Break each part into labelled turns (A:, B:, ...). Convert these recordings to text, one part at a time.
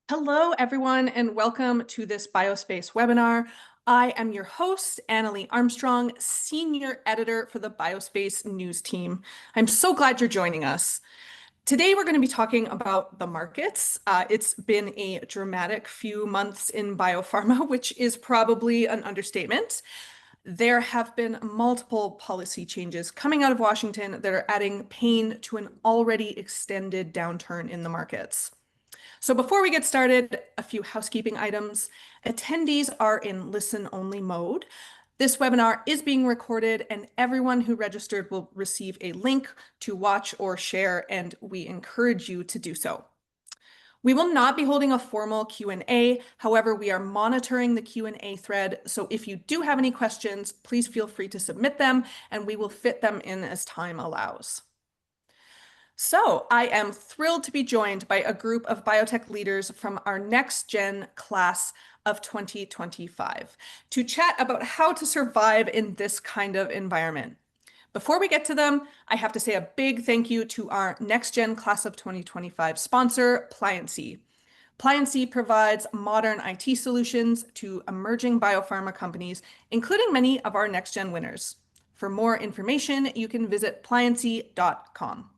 A: Hello, everyone, and welcome to this BioSpace webinar. I am your host, Annalie Armstrong, Senior Editor for the BioSpace News team. I'm so glad you're joining us. Today, we're going to be talking about the markets. It's been a dramatic few months in biopharma, which is probably an understatement. There have been multiple policy changes coming out of Washington that are adding pain to an already extended downturn in the markets. So before we get started, a few housekeeping items. Attendees are in listen-only mode. This webinar is being recorded and everyone who registered will receive a link to watch or share, and we encourage you to do so. We will not be holding a formal Q&A. However, we are monitoring the Q&A thread. So if you do have any questions, please feel free to submit them and we will fit them in as time allows. So I am thrilled to be joined by a group of biotech leaders from our NextGen class of 2025 to chat about how to survive in this kind of environment. Before we get to them, I have to say a big thank you to our NextGen class of 2025 sponsor, Pliancy. Pliancy provides modern IT solutions to emerging biopharma companies, including many of our NextGen winners. For more information, you can visit pliancy.com.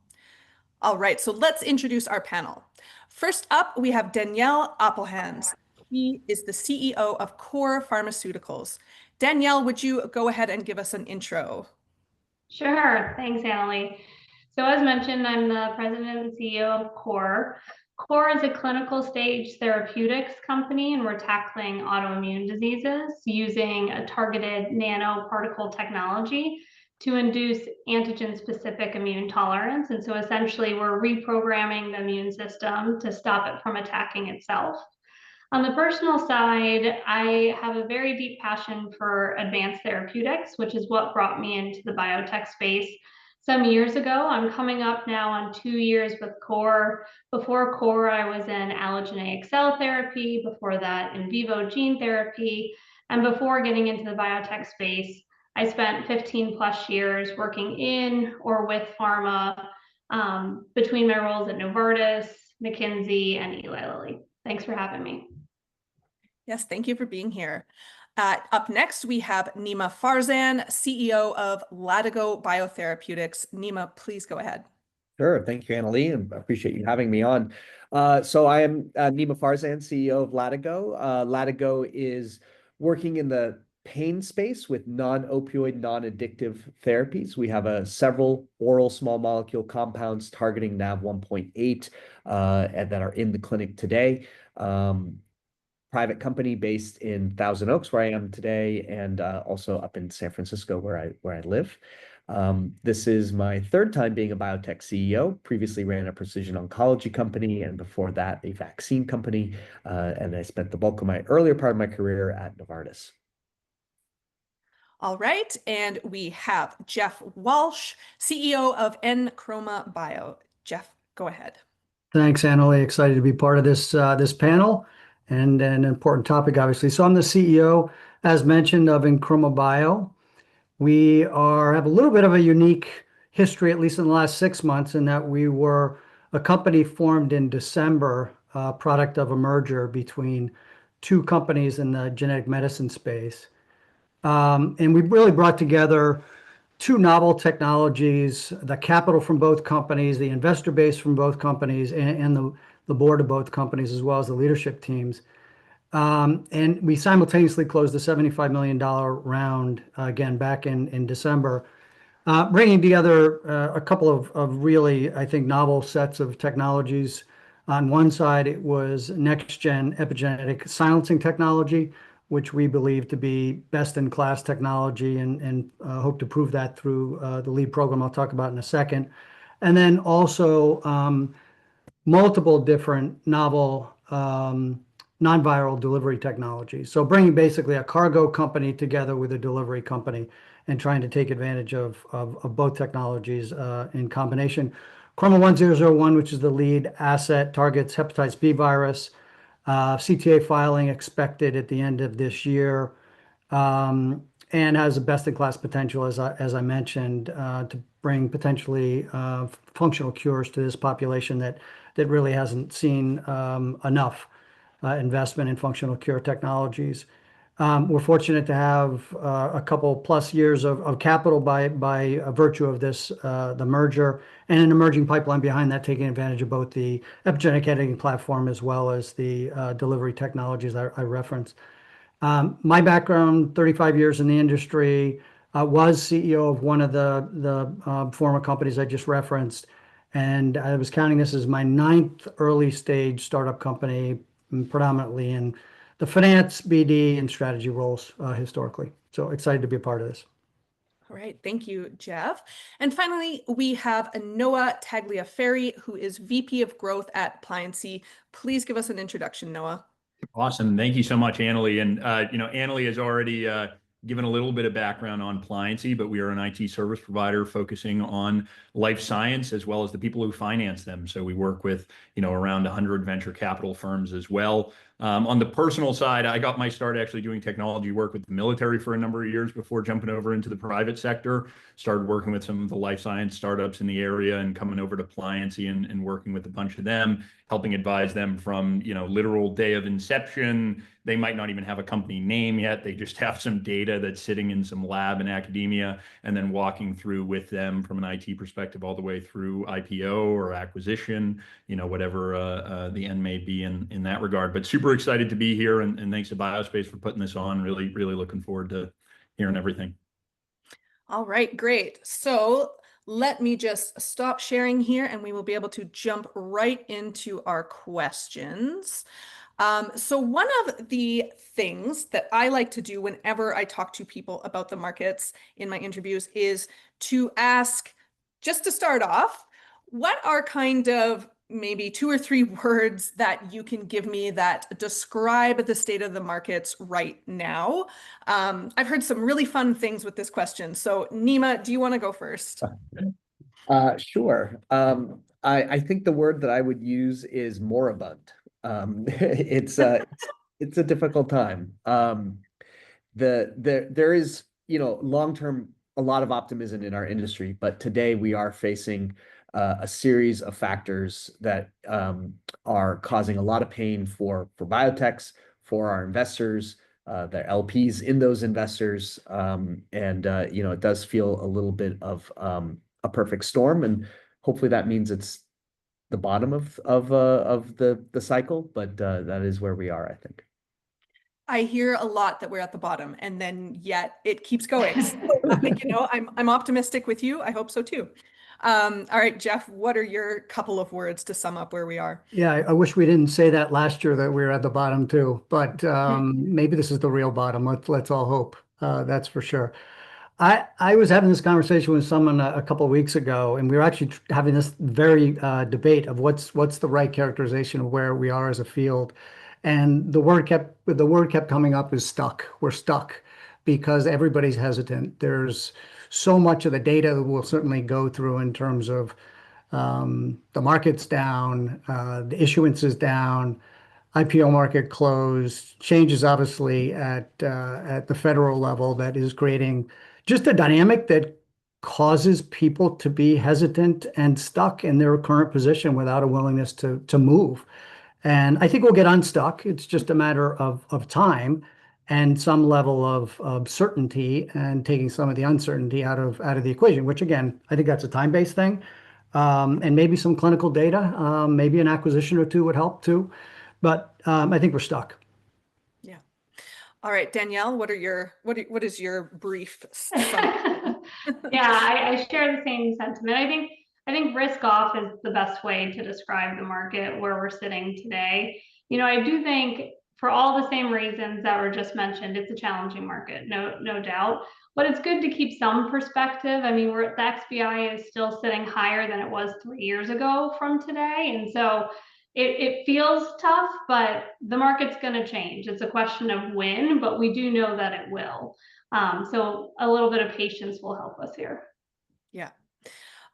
A: All right, so let's introduce our panel. First up, we have Dannielle Appelhans. She is the CEO of COUR Pharmaceuticals. Dannielle, would you go ahead and give us an intro?
B: Sure, thanks, Annalie. So as mentioned, I'm the president and CEO of COUR. COUR is a clinical stage therapeutics company, and we're tackling autoimmune diseases using a targeted nanoparticle technology to induce antigen-specific immune tolerance. And so essentially, we're reprogramming the immune system to stop it from attacking itself. On the personal side, I have a very deep passion for advanced therapeutics, which is what brought me into the biotech space some years ago. I'm coming up now on 2 years with COUR. Before COUR, I was in allogeneic cell therapy, before that in vivo gene therapy, and before getting into the biotech space, I spent 15 plus years working in or with pharma between my roles at Novartis, McKinsey, and Eli Lilly. Thanks for having me.
A: Yes, thank you for being here. Up next, we have Nima Farzan, CEO of Latigo Biotherapeutics. Nima, please go ahead.
C: Sure. Thank you, Annalie, and I appreciate you having me on. So I am Nima Farzan, CEO of Latigo. Latigo is working in the pain space with non-opioid, non-addictive therapies. We have several oral small molecule compounds targeting NaV1.8 and that are in the clinic today. Private company based in Thousand Oaks, where I am today, and also up in San Francisco, where I live. This is my third time being a biotech CEO. Previously ran a precision oncology company, and before that, a vaccine company. And I spent the bulk of my earlier part of my career at Novartis.
A: All right, and we have Jeff Walsh, CEO of Enchroma Bio. Jeff, go ahead.
D: Thanks, Annalie. Excited to be part of this panel and an important topic, obviously. So I'm the CEO, as mentioned, of Enchroma Bio. We have a little bit of a unique history, at least in the last 6 months, in that we were a company formed in December, product of a merger between two companies in the genetic medicine space. And we really brought together two novel technologies, the capital from both companies, the investor base from both companies, and the board of both companies, as well as the leadership teams. And we simultaneously closed the $75 million round, again, back in December, bringing together a couple of really, I think, novel sets of technologies. On one side, it was NextGen epigenetic silencing technology, which we believe to be best-in-class technology, and hope to prove that through the lead program I'll talk about in a second. And then also multiple different novel non-viral delivery technologies. So bringing basically a cargo company together with a delivery company and trying to take advantage of both technologies in combination. Chroma1001, which is the lead asset, targets hepatitis B virus. CTA filing expected at the end of this year, and has a best-in-class potential, as I mentioned, to bring potentially functional cures to this population that really hasn't seen enough. investment in functional cure technologies. We're fortunate to have a couple plus years of capital by virtue of this, the merger, and an emerging pipeline behind that, taking advantage of both the epigenetic editing platform as well as the delivery technologies I referenced. My background, 35 years in the industry, was CEO of one of the former companies I just referenced. And I was counting this as my 9th early stage startup company, predominantly in the finance, BD, and strategy roles historically. So excited to be a part of this.
A: All right, thank you, Jeff. And finally, we have Noah Tagliaferri, who is VP of Growth at Pliancy. Please give us an introduction, Noah.
E: Awesome. Thank you so much, Annalie. And, Annalie has already given a little bit of background on Pliancy, but we are an IT service provider focusing on life science as well as the people who finance them. So we work with, around 100 venture capital firms as well. On the personal side, I got my start actually doing technology work with the military for a number of years before jumping over into the private sector. Started working with some of the life science startups in the area and coming over to Pliancy and working with a bunch of them, helping advise them from, literal day of inception. They might not even have a company name yet. They just have some data that's sitting in some lab in academia, and then walking through with them from an IT perspective all the way through IPO or acquisition, whatever the end may be in that regard. But super excited to be here, and thanks to BioSpace for putting this on. Really, really looking forward to hearing everything.
A: All right, great. So let me just stop sharing here and we will be able to jump right into our questions. So one of the things that I like to do whenever I talk to people about the markets in my interviews is to ask, just to start off, what are kind of maybe 2 or 3 words that you can give me that describe the state of the markets right now? I've heard some really fun things with this question. So Nima, do you want to go first?
C: Sure. I think the word that I would use is moribund. It's a difficult time. There is, long-term, a lot of optimism in our industry, but today we are facing a series of factors that are causing a lot of pain for biotechs, for our investors, the LPs in those investors, and it does feel a little bit of a perfect storm, and hopefully that means it's the bottom of the cycle, but that is where we are, I think.
A: I hear a lot that we're at the bottom, and then yet it keeps going. So, I'm optimistic with you. I hope so too. All right, Jeff, what are your couple of words to sum up where we are?
D: Yeah, I wish we didn't say that last year that we were at the bottom too, but maybe this is the real bottom. Let's all hope. That's for sure. I was having this conversation with someone a couple of weeks ago, and we were actually having this very debate of what's the right characterization of where we are as a field. And the word kept coming up is stuck. We're stuck because everybody's hesitant. There's so much of the data that we'll certainly go through in terms of the market's down, the issuance is down, IPO market closed, changes obviously at the federal level that is creating just a dynamic that causes people to be hesitant and stuck in their current position without a willingness to move. And I think we'll get unstuck. It's just a matter of time and some level of certainty, and taking some of the uncertainty out of the equation, which again, I think that's a time-based thing. And maybe some clinical data, maybe an acquisition or two would help too. But I think we're stuck.
A: Yeah. All right, Dannielle, what is your brief summary?
B: Yeah, I share the same sentiment. I think risk off is the best way to describe the market where we're sitting today. I do think for all the same reasons that were just mentioned, it's a challenging market, no doubt. But it's good to keep some perspective. I mean, the XBI is still sitting higher than it was 3 years ago from today. And so it feels tough, but the market's going to change. It's a question of when, but we do know that it will. So a little bit of patience will help us here.
A: Yeah.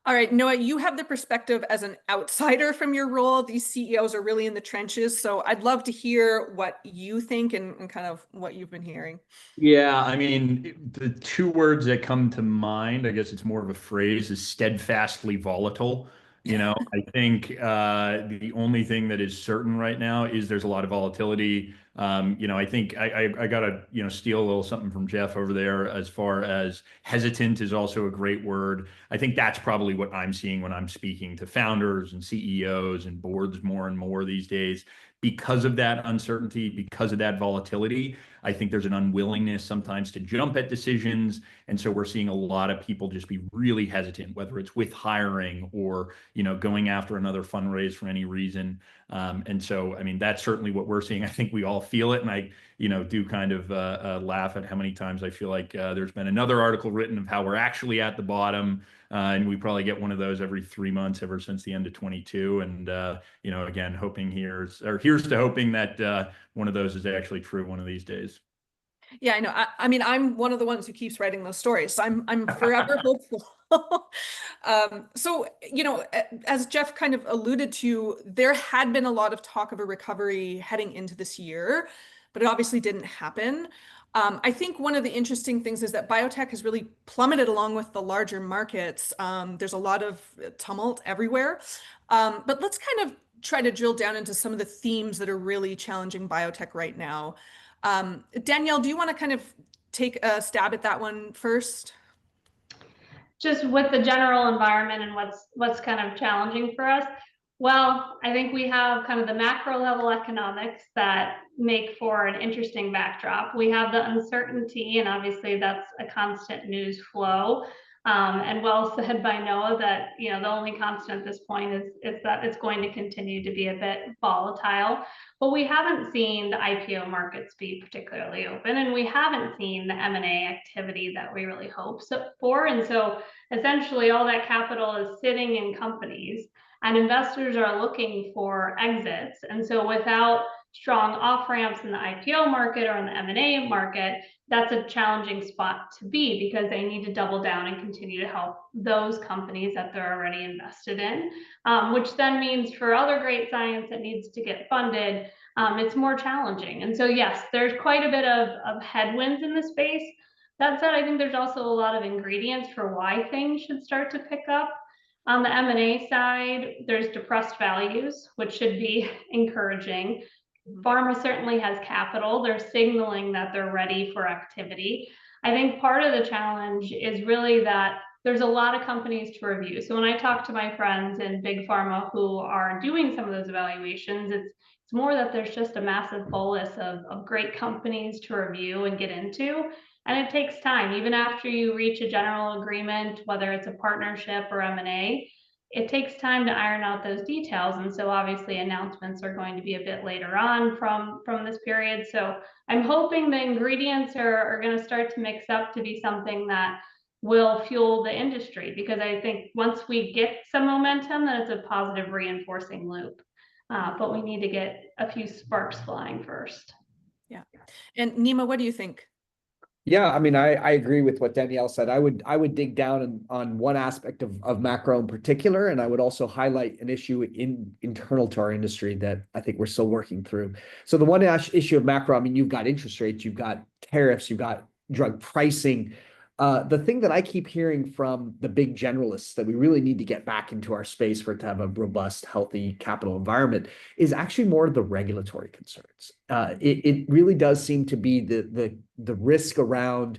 A: All right, Noah, you have the perspective as an outsider from your role. These CEOs are really in the trenches. So I'd love to hear what you think and kind of what you've been hearing.
E: Yeah, I mean, the 2 words that come to mind, I guess it's more of a phrase, is steadfastly volatile. I think the only thing that is certain right now is there's a lot of volatility. I think I got to, steal a little something from Jeff over there as far as hesitant is also a great word. I think that's probably what I'm seeing when I'm speaking to founders and CEOs and boards more and more these days. Because of that uncertainty, because of that volatility, I think there's an unwillingness sometimes to jump at decisions. And so we're seeing a lot of people just be really hesitant, whether it's with hiring or, going after another fundraise for any reason. And so, I mean, that's certainly what we're seeing. I think we all feel it. And I, do kind of laugh at how many times I feel like there's been another article written of how we're actually at the bottom. And we probably get one of those every 3 months ever since the end of 22. And, again, here's to hoping that one of those is actually true one of these days.
A: Yeah, I know. I mean, I'm one of the ones who keeps writing those stories. So I'm forever hopeful. So, as Jeff kind of alluded to, there had been a lot of talk of a recovery heading into this year, but it obviously didn't happen. I think one of the interesting things is that biotech has really plummeted along with the larger markets. There's a lot of tumult everywhere. But let's kind of try to drill down into some of the themes that are really challenging biotech right now. Dannielle, do you want to kind of take a stab at that one first?
B: Just with the general environment and what's kind of challenging for us. Well, I think we have kind of the macro level economics that make for an interesting backdrop. We have the uncertainty, and obviously that's a constant news flow. And well said by Noah that, the only constant at this point is that it's going to continue to be a bit volatile. But we haven't seen the IPO markets be particularly open, and we haven't seen the M&A activity that we really hope for. And so essentially all that capital is sitting in companies, and investors are looking for exits. And so without strong off ramps in the IPO market or in the M&A market, that's a challenging spot to be, because they need to double down and continue to help those companies that they're already invested in, which then means for other great science that needs to get funded, it's more challenging. And so, yes, there's quite a bit of headwinds in the space. That said, I think there's also a lot of ingredients for why things should start to pick up. On the M&A side, there's depressed values, which should be encouraging. Pharma certainly has capital. They're signaling that they're ready for activity. I think part of the challenge is really that there's a lot of companies to review. So when I talk to my friends in big pharma who are doing some of those evaluations, it's more that there's just a massive bolus of great companies to review and get into. And it takes time. Even after you reach a general agreement, whether it's a partnership or M&A, it takes time to iron out those details. And so obviously announcements are going to be a bit later on from this period. So I'm hoping the ingredients are going to start to mix up to be something that will fuel the industry, because I think once we get some momentum, then it's a positive reinforcing loop. But we need to get a few sparks flying first.
A: Yeah. And Nima, what do you think?
C: Yeah, I mean, I agree with what Dannielle said. I would dig down on one aspect of macro in particular, and I would also highlight an issue internal to our industry that I think we're still working through. So the one issue of macro, I mean, you've got interest rates, you've got tariffs, you've got drug pricing. The thing that I keep hearing from the big generalists that we really need to get back into our space for it to have a robust, healthy capital environment is actually more of the regulatory concerns. It really does seem to be the risk around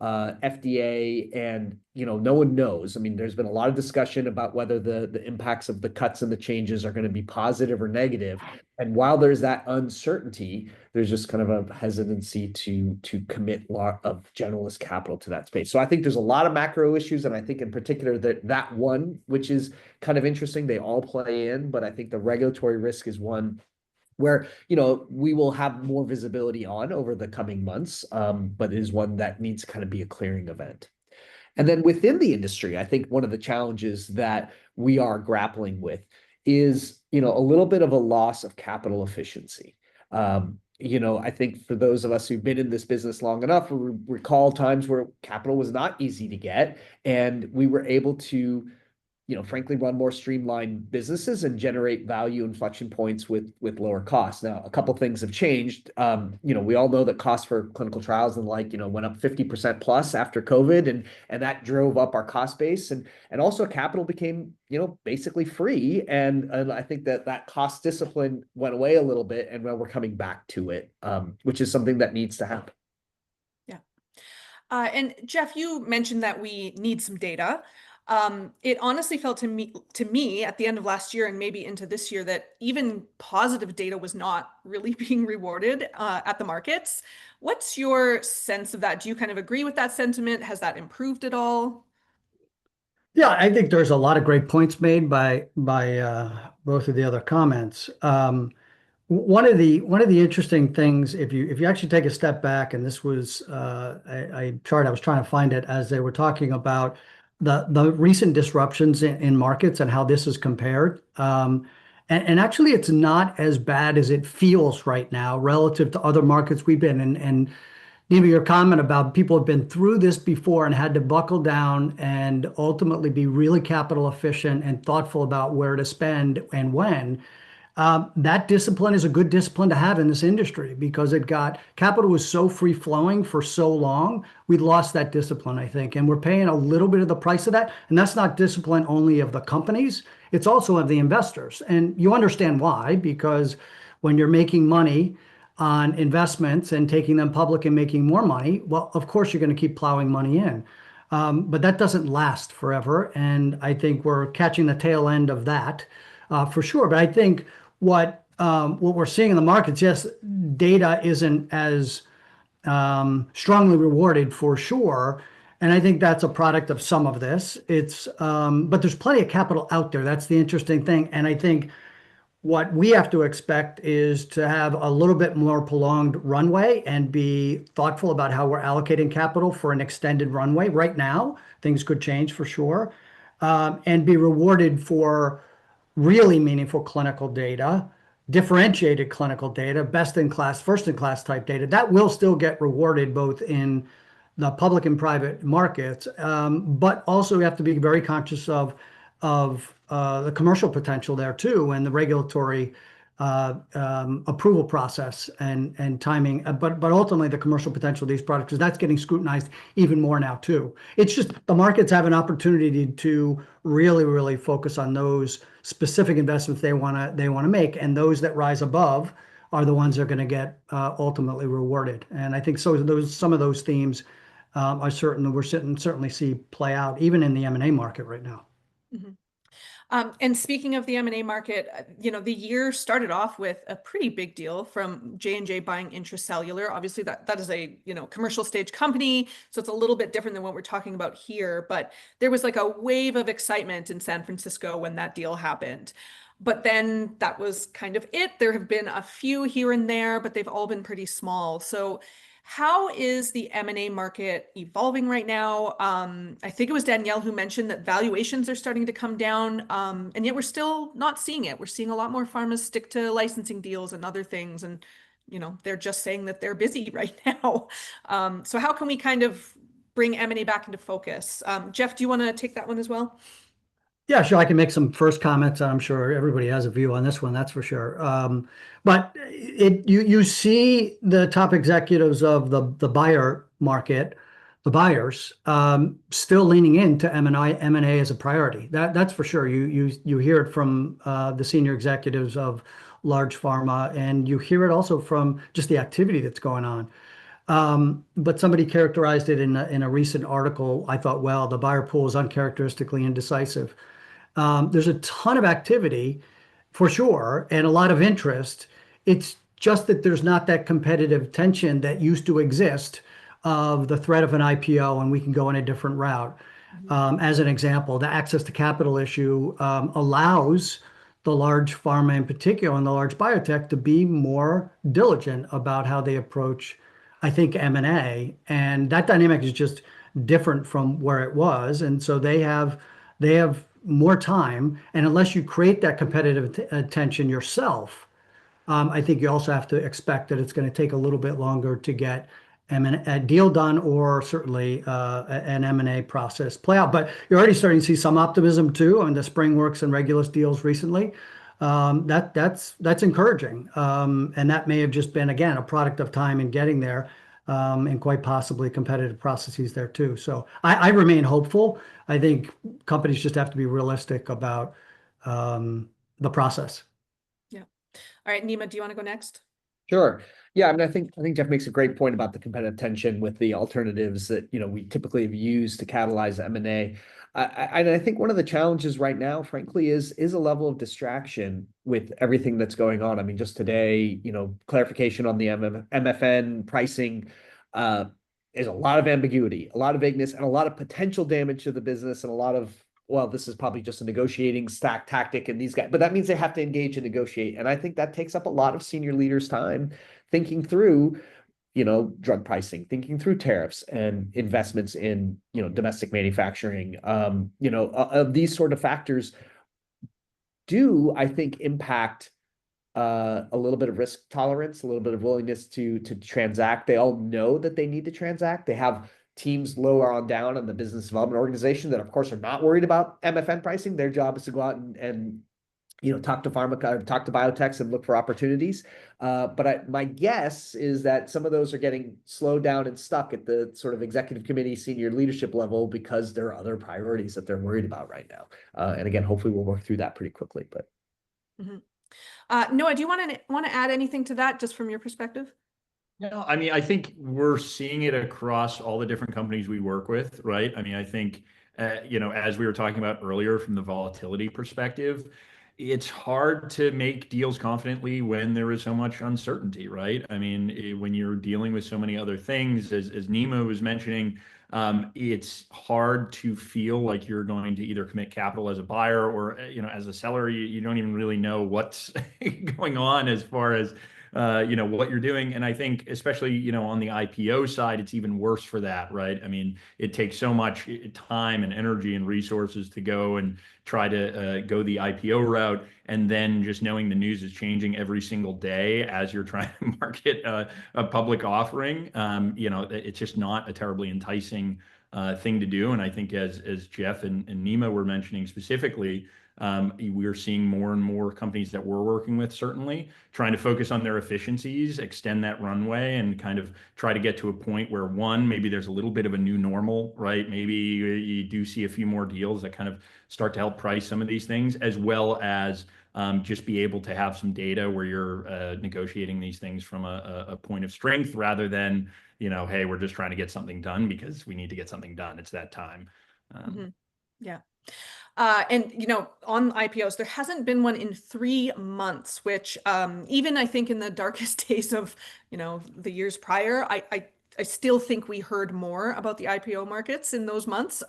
C: FDA, and no one knows. I mean, there's been a lot of discussion about whether the impacts of the cuts and the changes are going to be positive or negative. And while there's that uncertainty, there's just kind of a hesitancy to commit a lot of generalist capital to that space. So I think there's a lot of macro issues, and I think in particular that one, which is kind of interesting, they all play in, but I think the regulatory risk is one where, we will have more visibility on over the coming months, but it is one that needs to kind of be a clearing event. And then within the industry, I think one of the challenges that we are grappling with is, a little bit of a loss of capital efficiency. I think for those of us who've been in this business long enough, we recall times where capital was not easy to get, and we were able to frankly, run more streamlined businesses and generate value inflection points with lower costs. Now, a couple things have changed. We all know that costs for clinical trials and went up 50% plus after COVID, and that drove up our cost base, and also capital became basically free, and I think that cost discipline went away a little bit, and we're coming back to it, which is something that needs to happen.
A: Yeah. And Jeff, you mentioned that we need some data. It honestly felt to me at the end of last year and maybe into this year that even positive data was not really being rewarded at the markets. What's your sense of that? Do you kind of agree with that sentiment? Has that improved at all?
D: Yeah, I think there's a lot of great points made by both of the other comments. One of the interesting things, if you actually take a step back, and this was a chart I was trying to find it as they were talking about the recent disruptions in markets and how this is compared. And actually, it's not as bad as it feels right now relative to other markets we've been in. And Nima, your comment about people have been through this before and had to buckle down and ultimately be really capital efficient and thoughtful about where to spend and when. That discipline is a good discipline to have in this industry because capital was so free flowing for so long. We lost that discipline, I think, and we're paying a little bit of the price of that. And that's not discipline only of the companies, it's also of the investors. And you understand why, because when you're making money on investments and taking them public and making more money, well, of course, you're going to keep plowing money in. But that doesn't last forever. And I think we're catching the tail end of that for sure. But I think what we're seeing in the markets, yes, data isn't as strongly rewarded for sure, and I think that's a product of some of this. But there's plenty of capital out there. That's the interesting thing, and I think what we have to expect is to have a little bit more prolonged runway and be thoughtful about how we're allocating capital for an extended runway. Right now, things could change for sure, and be rewarded for really meaningful clinical data, differentiated clinical data, best-in-class, first-in-class type data. That will still get rewarded both in the public and private markets, but also we have to be very conscious of the commercial potential there too, and the regulatory approval process and timing, but ultimately the commercial potential of these products, because that's getting scrutinized even more now too. It's just the markets have an opportunity to really, really focus on those specific investments they want to make, and those that rise above are the ones that are going to get ultimately rewarded. And I think some of those themes we're certainly see play out even in the M&A market right now.
A: Mm-hmm. And speaking of the M&A market, the year started off with a pretty big deal from J&J buying Intracellular. Obviously, that is a commercial stage company, so it's a little bit different than what we're talking about here. But there was like a wave of excitement in San Francisco when that deal happened. But then that was kind of it. There have been a few here and there, but they've all been pretty small. So how is the M&A market evolving right now? I think it was Dannielle who mentioned that valuations are starting to come down, and yet we're still not seeing it. We're seeing a lot more pharmas stick to licensing deals and other things, and they're just saying that they're busy right now. So how can we kind of bring M&A back into focus? Jeff, do you want to take that one as well?
D: Yeah, sure. I can make some first comments. I'm sure everybody has a view on this one, that's for sure. But you see the top executives of the buyer market, the buyers, still leaning into M&A as a priority. That's for sure. You hear it from the senior executives of large pharma, and you hear it also from just the activity that's going on. But somebody characterized it in a recent article. I thought, well, the buyer pool is uncharacteristically indecisive. There's a ton of activity for sure and a lot of interest. It's just that there's not that competitive tension that used to exist of the threat of an IPO and we can go in a different route. As an example, the access to capital issue allows the large pharma in particular and the large biotech to be more diligent about how they approach, I think, M&A. And that dynamic is just different from where it was. And so they have more time, and unless you create that competitive tension yourself, I think you also have to expect that it's going to take a little bit longer to get a deal done or certainly an M&A process play out. But you're already starting to see some optimism too on the SpringWorks and Regulus deals recently. That's encouraging. And that may have just been, again, a product of time in getting there, and quite possibly competitive processes there too. So I remain hopeful. I think companies just have to be realistic about the process.
A: Yeah. All right, Nima, do you want to go next?
C: Sure. Yeah, I mean, I think Jeff makes a great point about the competitive tension with the alternatives that, you know, we typically have used to catalyze M&A. I think one of the challenges right now, frankly, is a level of distraction with everything that's going on. I mean, just today, you know, clarification on the MFN pricing, is a lot of ambiguity, a lot of vagueness, and a lot of potential damage to the business, and a lot of, well, this is probably just a negotiating stack tactic, and these guys, but that means they have to engage and negotiate. And I think that takes up a lot of senior leaders' time thinking through, you know, drug pricing, thinking through tariffs and investments in, you know, domestic manufacturing. You know, these sort of factors do, I think, impact a little bit of risk tolerance, a little bit of willingness to transact. They all know that they need to transact. They have teams lower on down in the business development organization that, of course, are not worried about MFN pricing. Their job is to go out and you know, talk to biotechs and look for opportunities. But my guess is that some of those are getting slowed down and stuck at the sort of executive committee, senior leadership level, because there are other priorities that they're worried about right now. And again, hopefully we'll work through that pretty quickly. But
A: Noah, do you want to add anything to that, just from your perspective?
E: No, I mean, I think we're seeing it across all the different companies we work with, right? I mean, I think, you know, as we were talking about earlier from the volatility perspective, it's hard to make deals confidently when there is so much uncertainty, right? I mean, when you're dealing with so many other things, as Nima was mentioning, it's hard to feel like you're going to either commit capital as a buyer or, you know, as a seller, you don't even really know what's going on as far as, you know, what you're doing. And I think especially, you know, on the IPO side, it's even worse for that, right? I mean, it takes so much time and energy and resources to go and try to go the IPO route. And then just knowing the news is changing every single day as you're trying to market a public offering, you know, it's just not a terribly enticing thing to do. And I think as Jeff and Nima were mentioning specifically, we're seeing more and more companies that we're working with, certainly trying to focus on their efficiencies, extend that runway, and kind of try to get to a point where, one, maybe there's a little bit of a new normal, right? Maybe you do see a few more deals that kind of start to help price some of these things, as well as just be able to have some data where you're negotiating these things from a point of strength, rather than, you know, hey, we're just trying to get something done because we need to get something done. It's that time.
A: Yeah. And, you know, on IPOs, there hasn't been one in 3 months, which even I think in the darkest days of, you know, the years prior, I still think we heard more about the IPO markets in those months.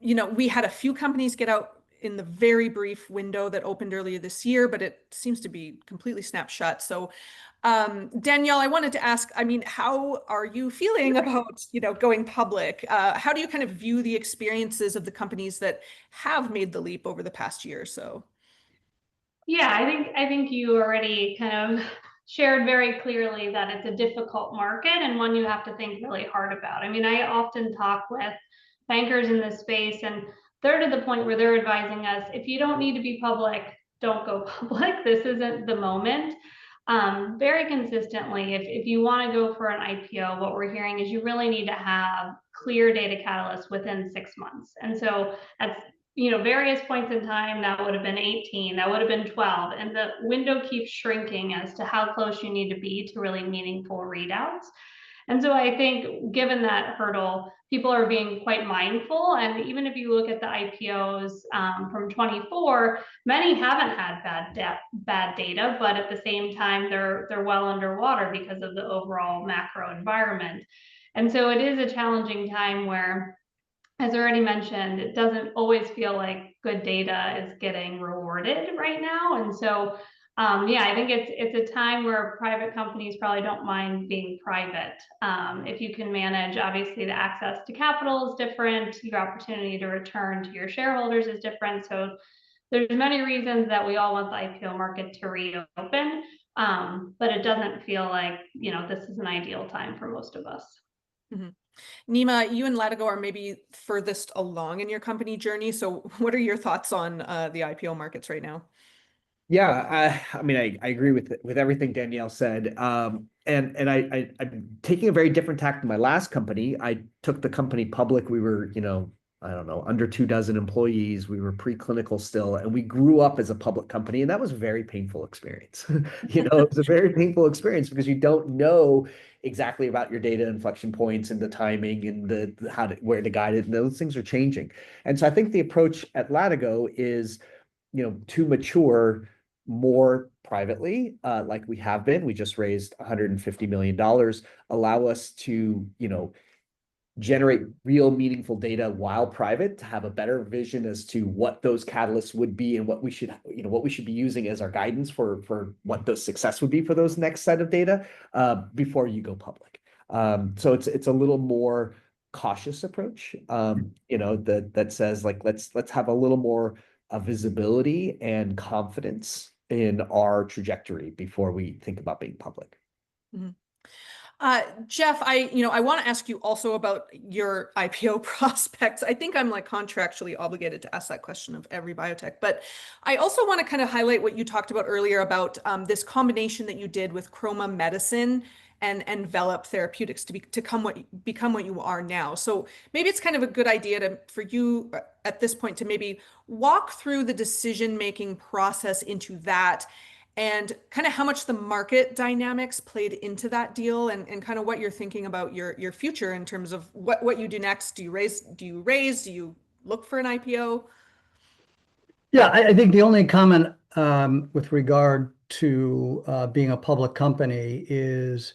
A: You know, we had a few companies get out in the very brief window that opened earlier this year, but it seems to be completely snapped shut. So Dannielle, I wanted to ask, I mean, how are you feeling about, you know, going public? How do you kind of view the experiences of the companies that have made the leap over the past year or so?
B: Yeah, I think you already kind of shared very clearly that it's a difficult market and one you have to think really hard about. I mean, I often talk with bankers in this space, and they're to the point where they're advising us, if you don't need to be public, don't go public. This isn't the moment. Very consistently, if you want to go for an IPO, what we're hearing is you really need to have clear data catalysts within 6 months. And so that's, you know, various points in time, that would have been 18, that would have been 12. And the window keeps shrinking as to how close you need to be to really meaningful readouts. And so I think given that hurdle, people are being quite mindful. And even if you look at the IPOs from 24, many haven't had bad data, but at the same time, they're well underwater because of the overall macro environment. And so it is a challenging time where, as already mentioned, it doesn't always feel like good data is getting rewarded right now. And so yeah, I think it's a time where private companies probably don't mind being private. If you can manage, obviously the access to capital is different, your opportunity to return to your shareholders is different. So there's many reasons that we all want the IPO market to reopen. But it doesn't feel like, this is an ideal time for most of us.
A: Mhm. Nima, you and Latigo are maybe furthest along in your company journey. So what are your thoughts on the IPO markets right now?
C: Yeah, I mean, I agree with everything Dannielle said. And I'm taking a very different tack than my last company. I took the company public. We were, I don't know, under 24 employees. We were preclinical still, and we grew up as a public company, and that was a very painful experience. It was a very painful experience because you don't know exactly about your data inflection points and the timing and where to guide it, and those things are changing. And so I think the approach at Latigo is, to mature more privately, like we have been. We just raised $150 million, allow us to, generate real meaningful data while private, to have a better vision as to what those catalysts would be and what we should be using as our guidance for what the success would be for those next set of data before you go public. So it's a little more cautious approach, that says, like, let's have a little more visibility and confidence in our trajectory before we think about being public.
A: Mhm. Jeff, I want to ask you also about your IPO prospects. I think I'm like contractually obligated to ask that question of every biotech, but I also want to kind of highlight what you talked about earlier about this combination that you did with Chroma Medicine and envelop Therapeutics to become what you are now. So maybe it's kind of a good idea for you at this point to maybe walk through the decision-making process into that, and kind of how much the market dynamics played into that deal, and kind of what you're thinking about your future in terms of what you do next. Do you raise? Do you look for an IPO?
D: Yeah, I think the only comment with regard to being a public company is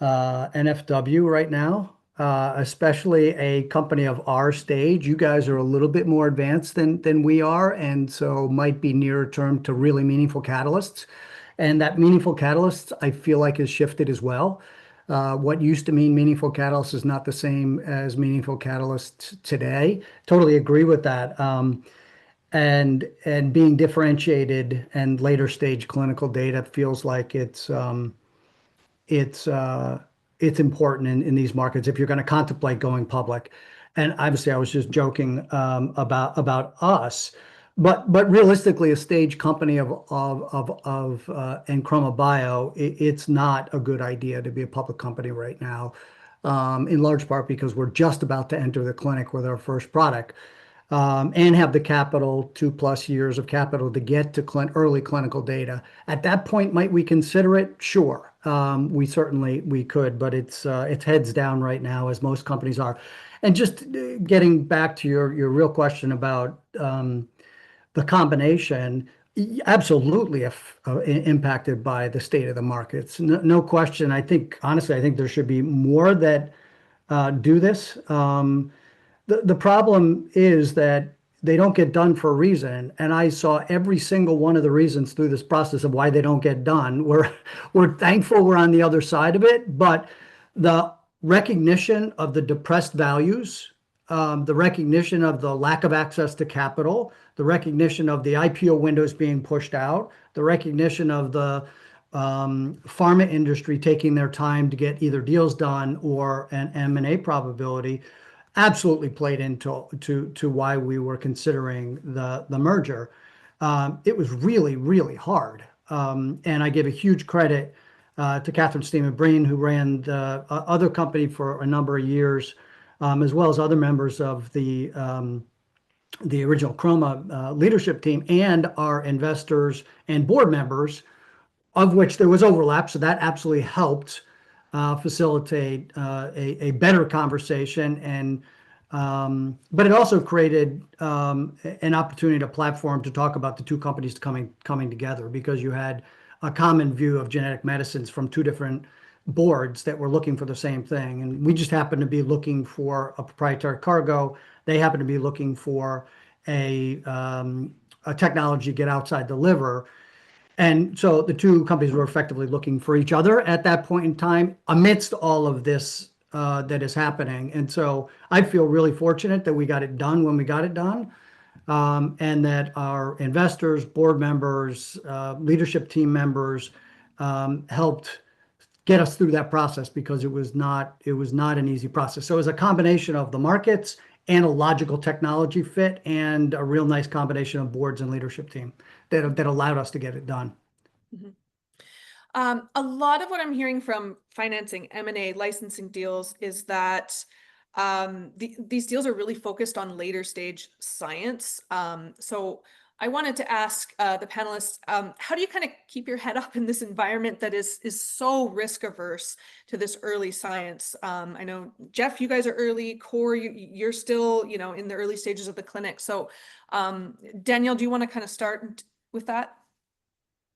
D: NFW right now, especially a company of our stage. You guys are a little bit more advanced than we are, and so might be nearer term to really meaningful catalysts. And that meaningful catalysts, I feel like, has shifted as well. What used to mean meaningful catalysts is not the same as meaningful catalysts today. Totally agree with that. And being differentiated and later stage clinical data feels like it's important in these markets if you're going to contemplate going public. And obviously, I was just joking about us, but realistically, a stage company of Enchroma Bio, it's not a good idea to be a public company right now, in large part because we're just about to enter the clinic with our first product. And have the capital, 2+ years of capital to get to early clinical data. At that point, might we consider it? Sure. We could, but it's heads down right now, as most companies are. And just getting back to your real question about the combination, absolutely impacted by the state of the markets. No question. Honestly, I think there should be more that do this. The problem is that they don't get done for a reason, and I saw every single one of the reasons through this process of why they don't get done. We're thankful we're on the other side of it, but the recognition of the depressed values, the recognition of the lack of access to capital, the recognition of the IPO windows being pushed out, the recognition of the pharma industry taking their time to get either deals done or an M&A probability, absolutely played into why we were considering the merger. It was really, really hard. And I give a huge credit to Catherine Steeman-Breen, who ran the other company for a number of years, as well as other members of the original Chroma leadership team, and our investors and board members, of which there was overlap. So that absolutely helped facilitate a better conversation, but it also created an opportunity, a platform to talk about the two companies coming together, because you had a common view of genetic medicines from two different boards that were looking for the same thing. And we just happened to be looking for a proprietary cargo. They happened to be looking for a technology to get outside the liver. And so the two companies were effectively looking for each other at that point in time, amidst all of this that is happening. And so I feel really fortunate that we got it done when we got it done, and that our investors, board members, leadership team members helped get us through that process, because it was not an easy process. So it was a combination of the markets and a logical technology fit and a real nice combination of boards and leadership team that allowed us to get it done.
A: A lot of what I'm hearing from financing, M&A, licensing deals is that these deals are really focused on later stage science. So I wanted to ask the panelists, how do you kind of keep your head up in this environment that is so risk averse to this early science? I know, Jeff, you guys are early. COUR, you're still, in the early stages of the clinic. So Dannielle, do you want to kind of start with that?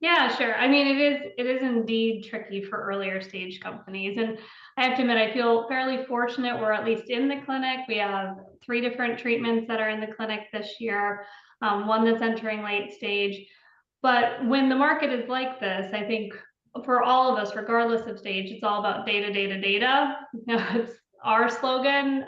B: Yeah, sure. I mean, it is indeed tricky for earlier stage companies. And I have to admit, I feel fairly fortunate. We're at least in the clinic. We have 3 different treatments that are in the clinic this year, one that's entering late stage. But when the market is like this, I think for all of us, regardless of stage, it's all about data, data, data. It's our slogan.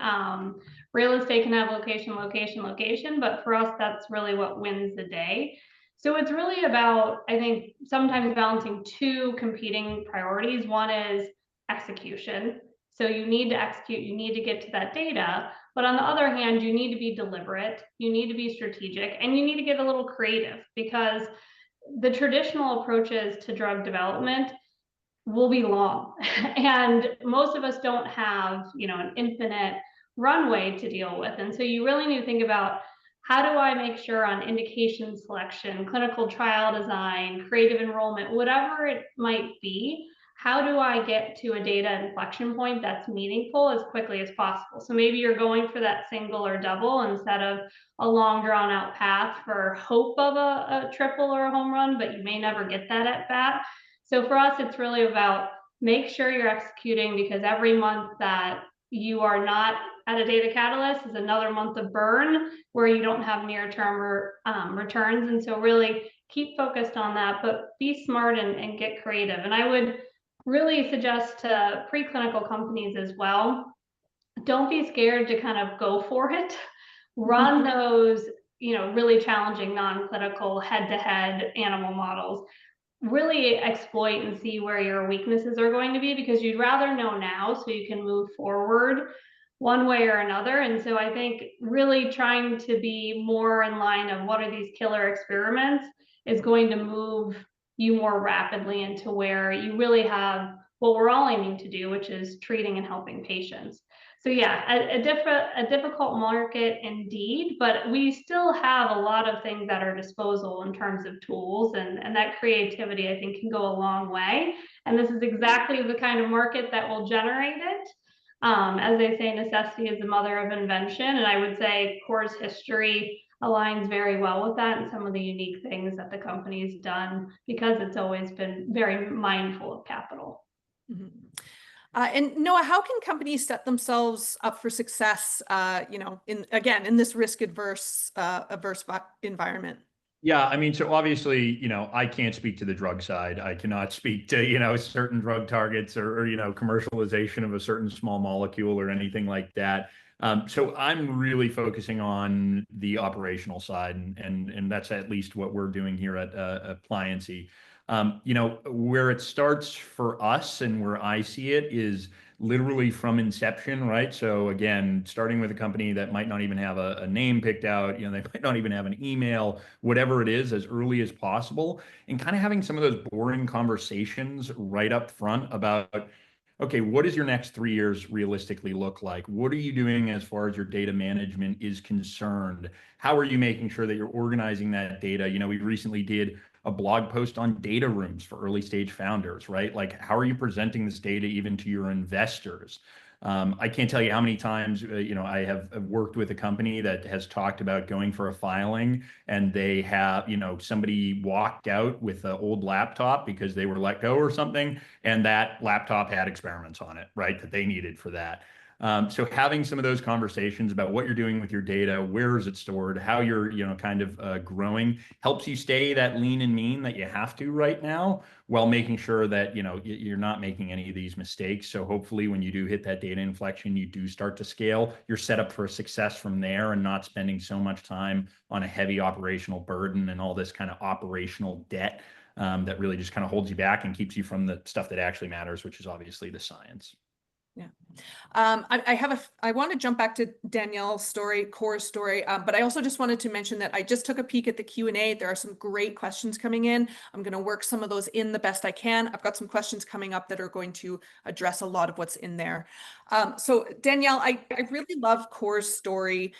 B: Real estate can have location, location, location, but for us, that's really what wins the day. So it's really about, I think, sometimes balancing 2 competing priorities. One is execution. So you need to execute, you need to get to that data. But on the other hand, you need to be deliberate, you need to be strategic, and you need to get a little creative, because the traditional approaches to drug development will be long. And most of us don't have, an infinite runway to deal with. And so you really need to think about, how do I make sure on indication selection, clinical trial design, creative enrollment, whatever it might be, how do I get to a data inflection point that's meaningful as quickly as possible? So maybe you're going for that single or double instead of a long drawn out path for hope of a triple or a home run, but you may never get that at bat. So for us, it's really about make sure you're executing, because every month that you are not at a data catalyst is another month of burn where you don't have near-term returns. And so really keep focused on that, but be smart and get creative. And I would really suggest to preclinical companies as well, don't be scared to kind of go for it. Run those, really challenging non-clinical head-to-head animal models. Really exploit and see where your weaknesses are going to be, because you'd rather know now so you can move forward one way or another. And so I think really trying to be more in line of what are these killer experiments is going to move you more rapidly into where you really have what we're all aiming to do, which is treating and helping patients. So yeah, a difficult market indeed, but we still have a lot of things at our disposal in terms of tools, and that creativity, I think, can go a long way. And this is exactly the kind of market that will generate it. As they say, necessity is the mother of invention. And I would say COUR's history aligns very well with that, and some of the unique things that the company's done, because it's always been very mindful of capital.
A: Mm-hmm. And Noah, how can companies set themselves up for success, in this risk adverse environment?
E: Yeah, I mean, so obviously, I can't speak to the drug side. I cannot speak to, certain drug targets or commercialization of a certain small molecule or anything like that. So I'm really focusing on the operational side, and that's at least what we're doing here at Pliancy. Where it starts for us and where I see it is literally from inception, right? So again, starting with a company that might not even have a name picked out, they might not even have an email, whatever it is, as early as possible, and kind of having some of those boring conversations right up front about, okay, what does your next 3 years realistically look like? What are you doing as far as your data management is concerned? How are you making sure that you're organizing that data? We recently did a blog post on data rooms for early stage founders, right? Like, how are you presenting this data even to your investors? I can't tell you how many times, I have worked with a company that has talked about going for a filing, and they have, somebody walked out with an old laptop because they were let go or something, and that laptop had experiments on it, right, that they needed for that. So having some of those conversations about what you're doing with your data, where is it stored, how you're, kind of growing, helps you stay that lean and mean that you have to right now, while making sure that, you're not making any of these mistakes. So hopefully when you do hit that data inflection, you do start to scale, you're set up for success from there, and not spending so much time on a heavy operational burden and all this kind of operational debt that really just kind of holds you back and keeps you from the stuff that actually matters, which is obviously the science.
A: Yeah. I want to jump back to Dannielle's story, COUR's story, but I also just wanted to mention that I just took a peek at the Q&A. There are some great questions coming in. I'm going to work some of those in the best I can. I've got some questions coming up that are going to address a lot of what's in there. So Dannielle, I really love COUR's story.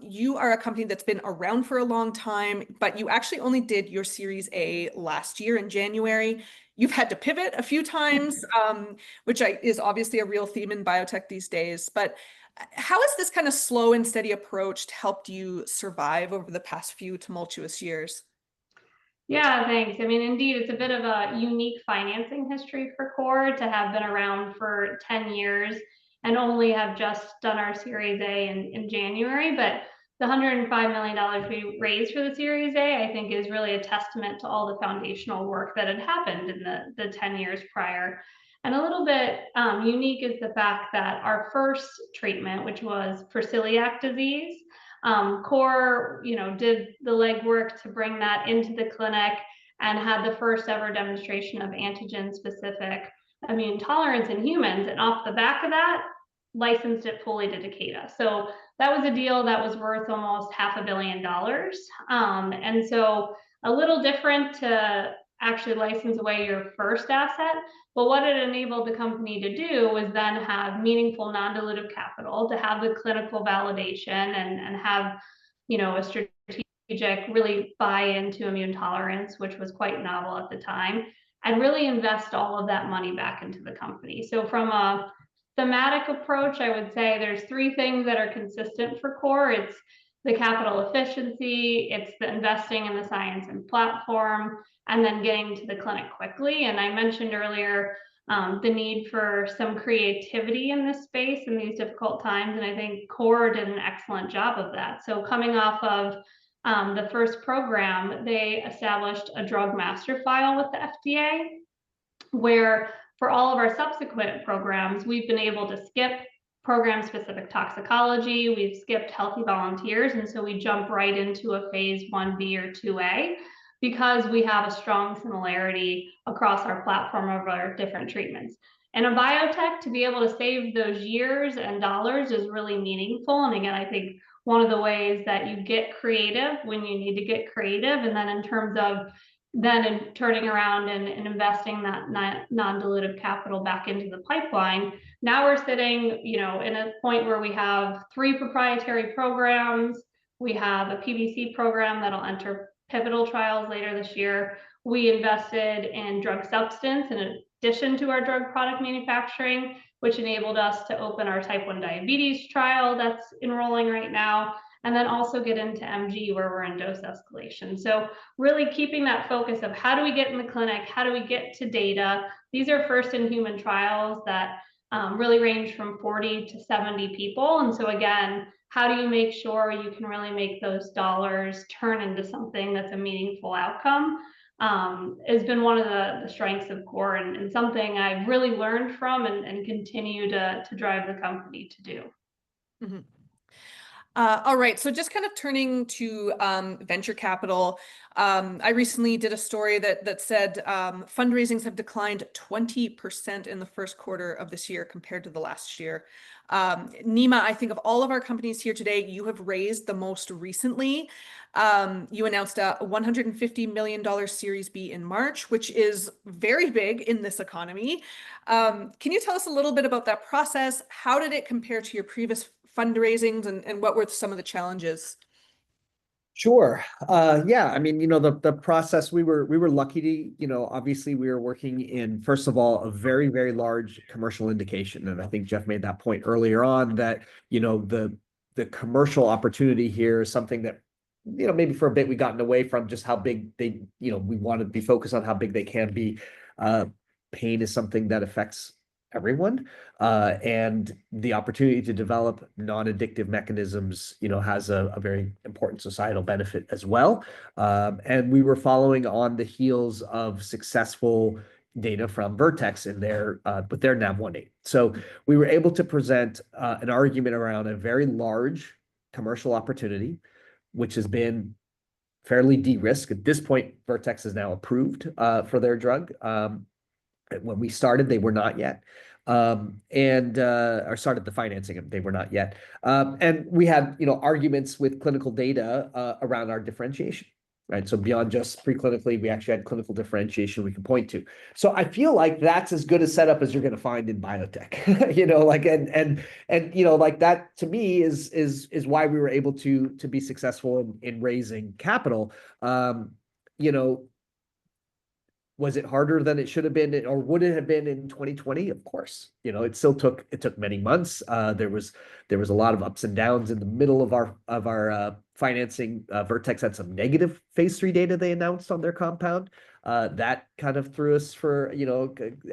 A: You are a company that's been around for a long time, but you actually only did your Series A last year in January. You've had to pivot a few times, which is obviously a real theme in biotech these days. But how has this kind of slow and steady approach helped you survive over the past few tumultuous years?
B: Yeah, thanks. I mean, indeed, it's a bit of a unique financing history for COUR to have been around for 10 years and only have just done our Series A in January. But the $105 million we raised for the Series A, I think, is really a testament to all the foundational work that had happened in the 10 years prior. And a little bit unique is the fact that our first treatment, which was for celiac disease, COUR, did the legwork to bring that into the clinic and had the first ever demonstration of antigen-specific immune tolerance in humans. And off the back of that, licensed it fully to Takeda. So that was a deal that was worth almost $500 million. And so a little different to actually license away your first asset. But what it enabled the company to do was then have meaningful non-dilutive capital to have the clinical validation and have, a strategic really buy into immune tolerance, which was quite novel at the time, and really invest all of that money back into the company. So from a thematic approach, I would say there's three things that are consistent for COUR. It's the capital efficiency, it's the investing in the science and platform, and then getting to the clinic quickly. And I mentioned earlier the need for some creativity in this space in these difficult times, and I think COUR did an excellent job of that. So coming off of the first program, they established a drug master file with the FDA, where for all of our subsequent programs, we've been able to skip program-specific toxicology, we've skipped healthy volunteers, and so we jump right into a phase 1B or 2A because we have a strong similarity across our platform of our different treatments. And a biotech, to be able to save those years and dollars is really meaningful. And again, I think one of the ways that you get creative when you need to get creative, and then in terms of then in turning around and investing that non-dilutive capital back into the pipeline, now we're sitting, in a point where we have 3 proprietary programs. We have a PBC program that'll enter pivotal trials later this year. We invested in drug substance in addition to our drug product manufacturing, which enabled us to open our type 1 diabetes trial that's enrolling right now, and then also get into MG where we're in dose escalation. So really keeping that focus of how do we get in the clinic, how do we get to data. These are first in human trials that really range from 40 to 70 people. And so again, how do you make sure you can really make those dollars turn into something that's a meaningful outcome has been one of the strengths of COUR and something I've really learned from and continue to drive the company to do.
A: Mm-hmm. All right, so just kind of turning to venture capital, I recently did a story that said fundraisings have declined 20% in the first quarter of this year compared to the last year. Nima, I think of all of our companies here today, you have raised the most recently. You announced a $150 million Series B in March, which is very big in this economy. Can you tell us a little bit about that process? How did it compare to your previous fundraisings and what were some of the challenges?
C: Sure. Yeah, I mean, the process, we were lucky to, obviously we were working in, first of all, a very, very large commercial indication. And I think Jeff made that point earlier on that, the commercial opportunity here is something that, maybe for a bit we gotten away from just how big they, we want to be focused on how big they can be. Pain is something that affects everyone, and the opportunity to develop non-addictive mechanisms, has a very important societal benefit as well. And we were following on the heels of successful data from Vertex in with their NaV1.8. So we were able to present an argument around a very large commercial opportunity, which has been fairly de-risked. At this point, Vertex is now approved for their drug. When we started, they were not yet. Or started the financing, they were not yet. And we had, arguments with clinical data around our differentiation, right? So beyond just preclinically, we actually had clinical differentiation we can point to. So I feel like that's as good a setup as you're going to find in biotech, like that to me is why we were able to be successful in raising capital. Was it harder than it should have been, or would it have been in 2020? Of course. It took many months. There was a lot of ups and downs in the middle of our financing. Vertex had some negative phase 3 data they announced on their compound. That kind of threw us for,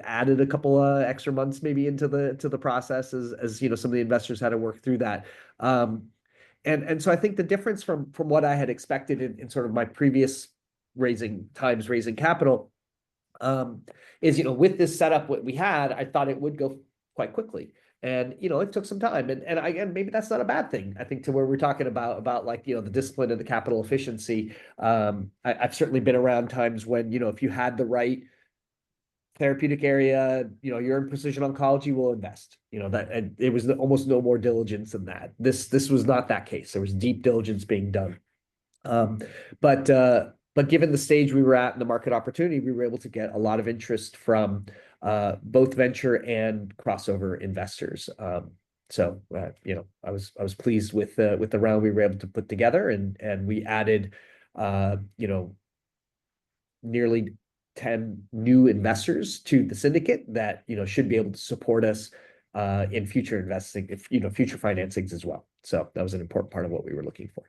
C: added a couple extra months maybe into the process as some of the investors had to work through that. And so I think the difference from what I had expected in sort of my previous raising capital is, with this setup, what we had, I thought it would go quite quickly. And, it took some time. And again, maybe that's not a bad thing. I think to where we're talking about like, the discipline and the capital efficiency. I've certainly been around times when, if you had the right therapeutic area, you're in precision oncology, will invest, and it was almost no more diligence than that. This was not that case. There was deep diligence being done. But given the stage we were at in the market opportunity, we were able to get a lot of interest from both venture and crossover investors. So I was pleased with the round we were able to put together, and we added nearly 10 new investors to the syndicate that should be able to support us in future investing, future financings as well. So that was an important part of what we were looking for.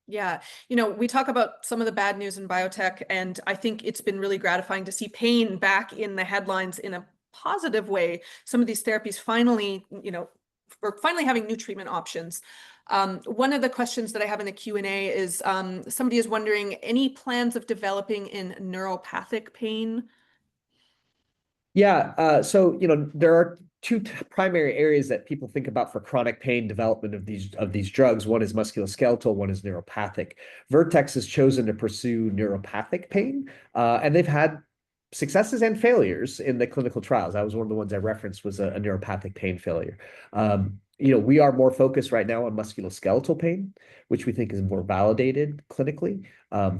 A: Yeah. We talk about some of the bad news in biotech, and I think it's been really gratifying to see pain back in the headlines in a positive way. Some of these therapies finally, we're finally having new treatment options. One of the questions that I have in the Q&A is somebody is wondering, any plans of developing in neuropathic pain?
C: Yeah. So, there are two primary areas that people think about for chronic pain development of these drugs. One is musculoskeletal, one is neuropathic. Vertex has chosen to pursue neuropathic pain, and they've had successes and failures in the clinical trials. That was one of the ones I referenced, was a neuropathic pain failure. We are more focused right now on musculoskeletal pain, which we think is more validated clinically.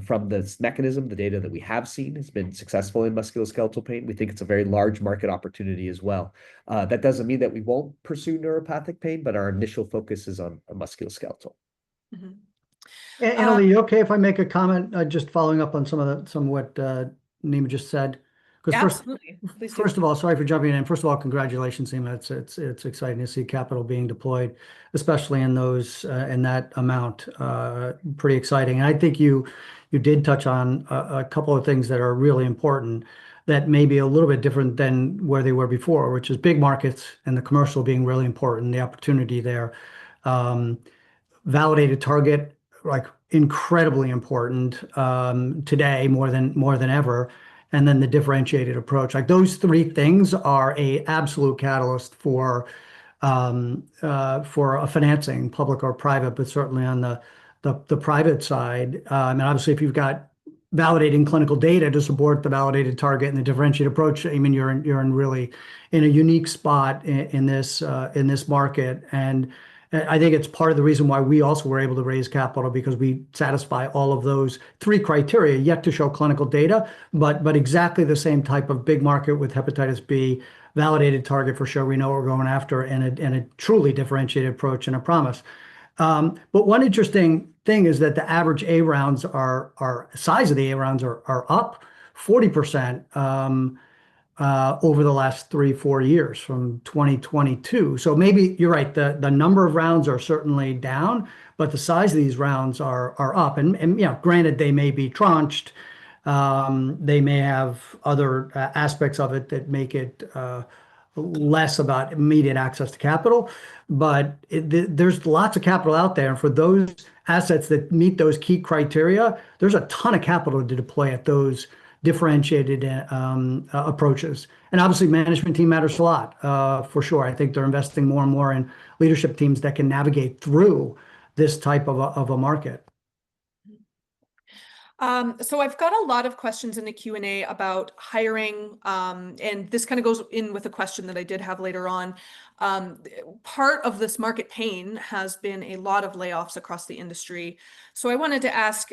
C: From this mechanism, the data that we have seen has been successful in musculoskeletal pain. We think it's a very large market opportunity as well. That doesn't mean that we won't pursue neuropathic pain, but our initial focus is on musculoskeletal.
A: Mm-hmm.
D: Annalee, you okay if I make a comment just following up on some of what Nima just said?
A: Absolutely.
D: First of all, sorry for jumping in. First of all, congratulations, Nima. It's exciting to see capital being deployed, especially in that amount. Pretty exciting. And I think you did touch on a couple of things that are really important that may be a little bit different than where they were before, which is big markets and the commercial being really important, the opportunity there. Validated target, like incredibly important today more than ever. And then the differentiated approach, like those three things are a absolute catalyst for a financing, public or private, but certainly on the private side. And obviously, if you've got validating clinical data to support the validated target and the differentiated approach, I mean, you're really in a unique spot in this market. And I think it's part of the reason why we also were able to raise capital, because we satisfy all of those three criteria, yet to show clinical data, but exactly the same type of big market with hepatitis B, validated target for sure we know what we're going after, and a truly differentiated approach and a promise. But one interesting thing is that the average A rounds size of the A rounds are up 40%. Over the last 3-4 years from 2022. So maybe you're right, the number of rounds are certainly down, but the size of these rounds are up. And granted, they may be tranched. They may have other aspects of it that make it less about immediate access to capital. But there's lots of capital out there. And for those assets that meet those key criteria, there's a ton of capital to deploy at those differentiated approaches. And obviously management team matters a lot, for sure. I think they're investing more and more in leadership teams that can navigate through this type of a market.
A: So I've got a lot of questions in the Q&A about hiring, and this kind of goes in with a question that I did have later on. Part of this market pain has been a lot of layoffs across the industry. So I wanted to ask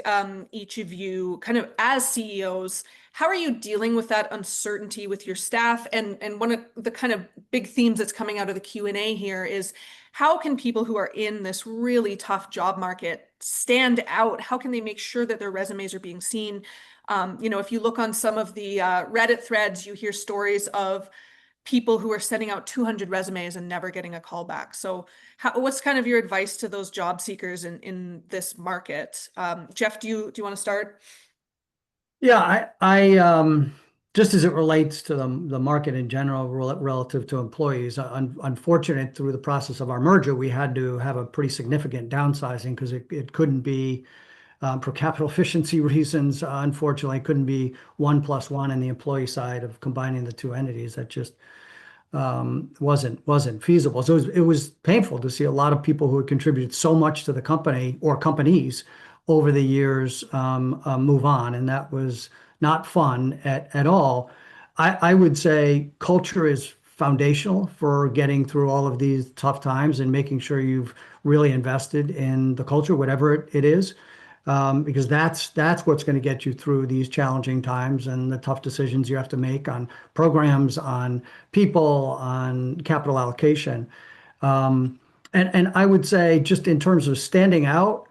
A: each of you, kind of as CEOs, how are you dealing with that uncertainty with your staff? And one of the kind of big themes that's coming out of the Q&A here is, how can people who are in this really tough job market stand out? How can they make sure that their resumes are being seen? If you look on some of the Reddit threads, you hear stories of people who are sending out 200 resumes and never getting a call back. So what's kind of your advice to those job seekers in this market? Jeff, do you want to start?
D: Yeah, I just as it relates to the market in general relative to employees, unfortunate through the process of our merger, we had to have a pretty significant downsizing because it couldn't be for capital efficiency reasons. Unfortunately, it couldn't be 1 + 1 in the employee side of combining the two entities. That just wasn't feasible. So it was painful to see a lot of people who had contributed so much to the company or companies over the years move on, and that was not fun at all. I would say culture is foundational for getting through all of these tough times and making sure you've really invested in the culture, whatever it is, because that's what's going to get you through these challenging times and the tough decisions you have to make on programs, on people, on capital allocation. And I would say, just in terms of standing out,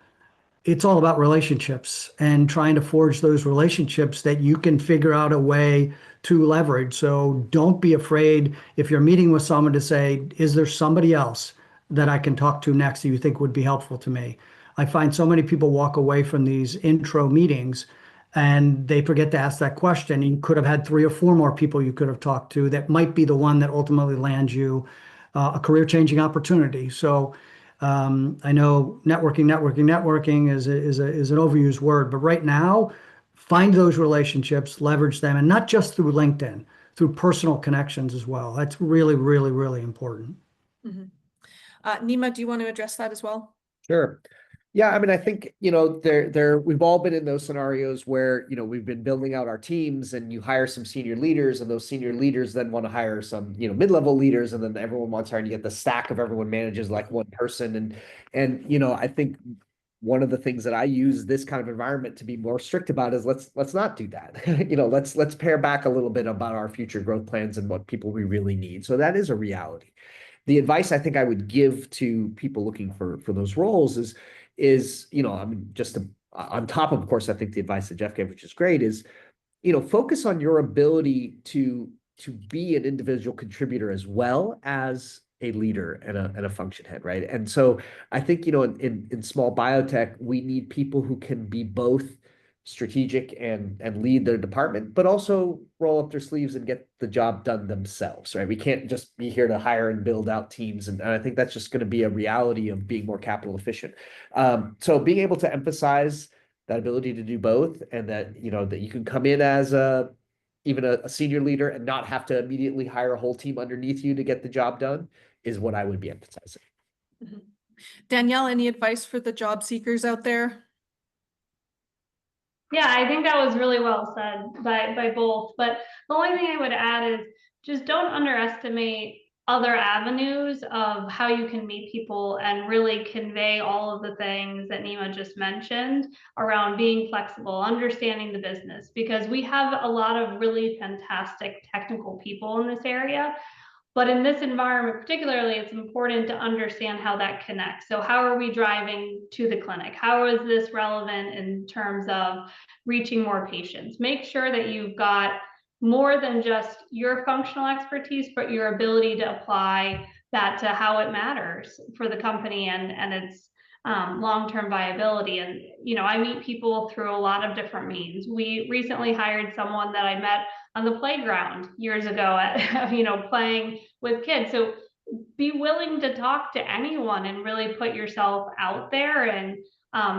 D: it's all about relationships and trying to forge those relationships that you can figure out a way to leverage. So don't be afraid if you're meeting with someone to say, is there somebody else that I can talk to next that you think would be helpful to me? I find so many people walk away from these intro meetings and they forget to ask that question. You could have had 3 or 4 more people you could have talked to that might be the one that ultimately lands you a career-changing opportunity. So I know networking is an overused word, but right now, find those relationships, leverage them, and not just through LinkedIn, through personal connections as well. That's really, really, really important.
A: Mm-hmm. Nima, do you want to address that as well?
C: Sure. Yeah, I mean, I think, we've all been in those scenarios where, we've been building out our teams and you hire some senior leaders and those senior leaders then want to hire some, mid-level leaders, and then everyone wants to hire, and you get the stack of everyone manages like one person. And I think one of the things that I use this kind of environment to be more strict about is let's not do that. Let's pare back a little bit about our future growth plans and what people we really need. So that is a reality. The advice I think I would give to people looking for those roles is, I mean, on top of course, I think the advice that Jeff gave, which is great, is, focus on your ability to be an individual contributor as well as a leader and a function head, right? And so I think, in small biotech, we need people who can be both strategic and lead their department, but also roll up their sleeves and get the job done themselves, right? We can't just be here to hire and build out teams. And I think that's just going to be a reality of being more capital efficient. So being able to emphasize that ability to do both, and that, that you can come in as even a senior leader and not have to immediately hire a whole team underneath you to get the job done, is what I would be emphasizing.
A: Mm-hmm. Dannielle, any advice for the job seekers out there?
B: Yeah, I think that was really well said by both. But the only thing I would add is just don't underestimate other avenues of how you can meet people and really convey all of the things that Nima just mentioned around being flexible, understanding the business, because we have a lot of really fantastic technical people in this area. But in this environment, particularly, it's important to understand how that connects. So how are we driving to the clinic? How is this relevant in terms of reaching more patients? Make sure that you've got more than just your functional expertise, but your ability to apply that to how it matters for the company and its long-term viability. And, I meet people through a lot of different means. We recently hired someone that I met on the playground years ago at, playing with kids. So be willing to talk to anyone and really put yourself out there and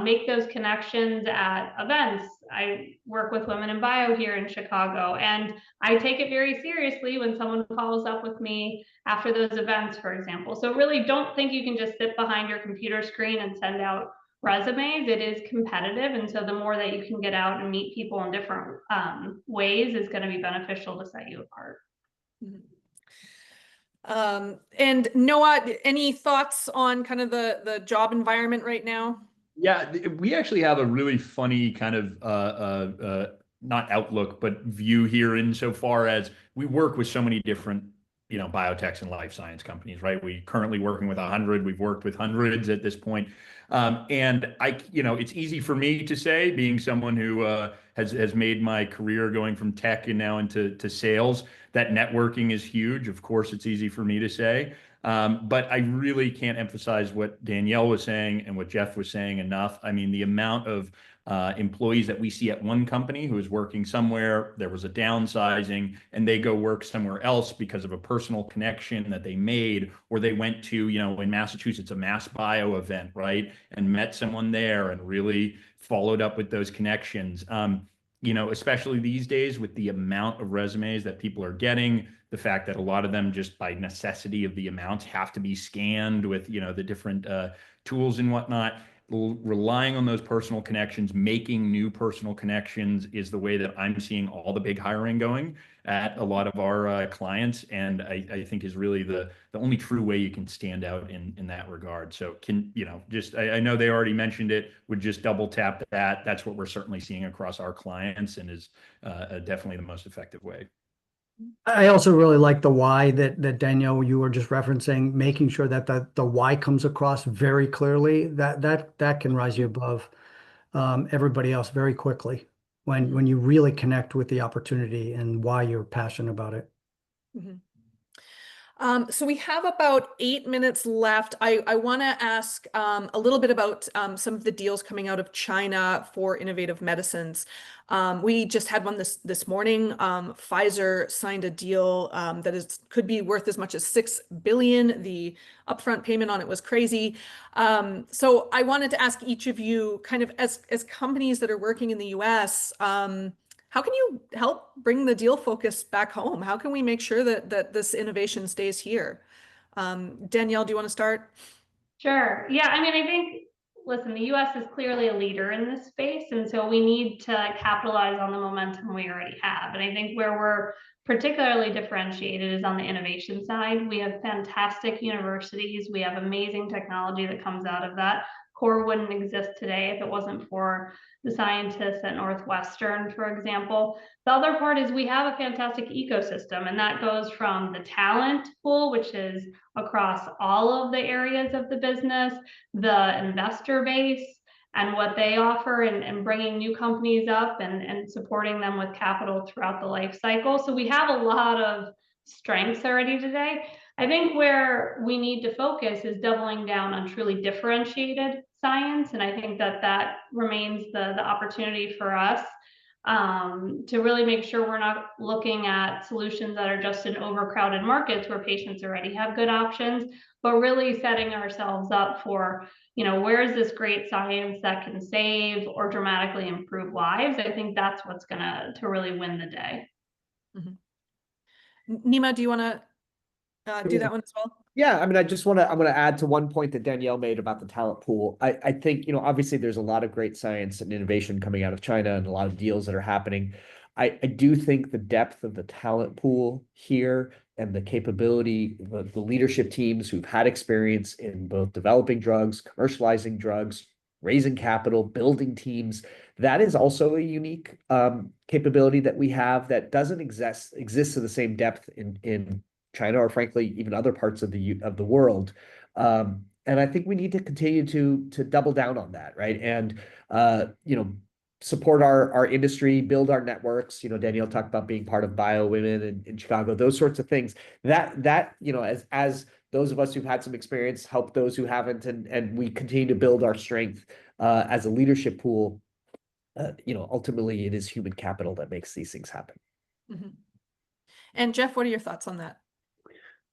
B: make those connections at events. I work with Women in Bio here in Chicago, and I take it very seriously when someone follows up with me after those events, for example. So really don't think you can just sit behind your computer screen and send out resumes, it is competitive. And so the more that you can get out and meet people in different ways is going to be beneficial to set you apart.
A: And Noah, any thoughts on kind of the job environment right now?
E: Yeah, we actually have a really funny kind of not outlook, but view here insofar as we work with so many different, biotechs and life science companies, right? We currently working with 100. We've worked with hundreds at this point. And it's easy for me to say, being someone who has made my career going from tech and now into sales, that networking is huge. Of course, it's easy for me to say. But I really can't emphasize what Dannielle was saying and what Jeff was saying enough. I mean, the amount of employees that we see at one company who is working somewhere, there was a downsizing, and they go work somewhere else because of a personal connection that they made, or they went to, in Massachusetts, a mass bio event, right? And met someone there and really followed up with those connections. Especially these days with the amount of resumes that people are getting, the fact that a lot of them just by necessity of the amounts have to be scanned with, the different tools and whatnot. Relying on those personal connections, making new personal connections is the way that I'm seeing all the big hiring going at a lot of our clients. And I think is really the only true way you can stand out in that regard. So I know they already mentioned it, would just double tap that. That's what we're certainly seeing across our clients and is definitely the most effective way.
D: I also really like the why that Dannielle, you were just referencing, making sure that the why comes across very clearly. That can rise you above everybody else very quickly when you really connect with the opportunity and why you're passionate about it.
A: Mm-hmm. So we have about 8 minutes left. I want to ask a little bit about some of the deals coming out of China for innovative medicines. We just had one this morning. Pfizer signed a deal that could be worth as much as $6 billion. The upfront payment on it was crazy. So I wanted to ask each of you, kind of as companies that are working in the US, how can you help bring the deal focus back home? How can we make sure that this innovation stays here? Dannielle, do you want to start?
B: Sure. Yeah, I mean, I think, listen, the US is clearly a leader in this space, and so we need to capitalize on the momentum we already have. And I think where we're particularly differentiated is on the innovation side. We have fantastic universities. We have amazing technology that comes out of that. COUR wouldn't exist today if it wasn't for the scientists at Northwestern, for example. The other part is we have a fantastic ecosystem, and that goes from the talent pool, which is across all of the areas of the business, the investor base, and what they offer, and bringing new companies up and supporting them with capital throughout the life cycle. So we have a lot of strengths already today. I think where we need to focus is doubling down on truly differentiated science. And I think that remains the opportunity for us to really make sure we're not looking at solutions that are just in overcrowded markets where patients already have good options, but really setting ourselves up for, where is this great science that can save or dramatically improve lives? I think that's what's going to really win the day.
A: Mm-hmm. Nima, do you want to do that one as well?
C: Yeah, I mean, I'm going to add to one point that Dannielle made about the talent pool. I think, obviously there's a lot of great science and innovation coming out of China and a lot of deals that are happening. I do think the depth of the talent pool here and the capability, the leadership teams who've had experience in both developing drugs, commercializing drugs, raising capital, building teams, that is also a unique capability that we have that doesn't exist to the same depth in China, or frankly, even other parts of the world. And I think we need to continue to double down on that, right? And support our industry, build our networks. Dannielle talked about being part of Bio Women in Chicago, those sorts of things. That as those of us who've had some experience help those who haven't, and we continue to build our strength as a leadership pool. Ultimately, it is human capital that makes these things happen.
A: Mm-hmm. And Jeff, what are your thoughts on that?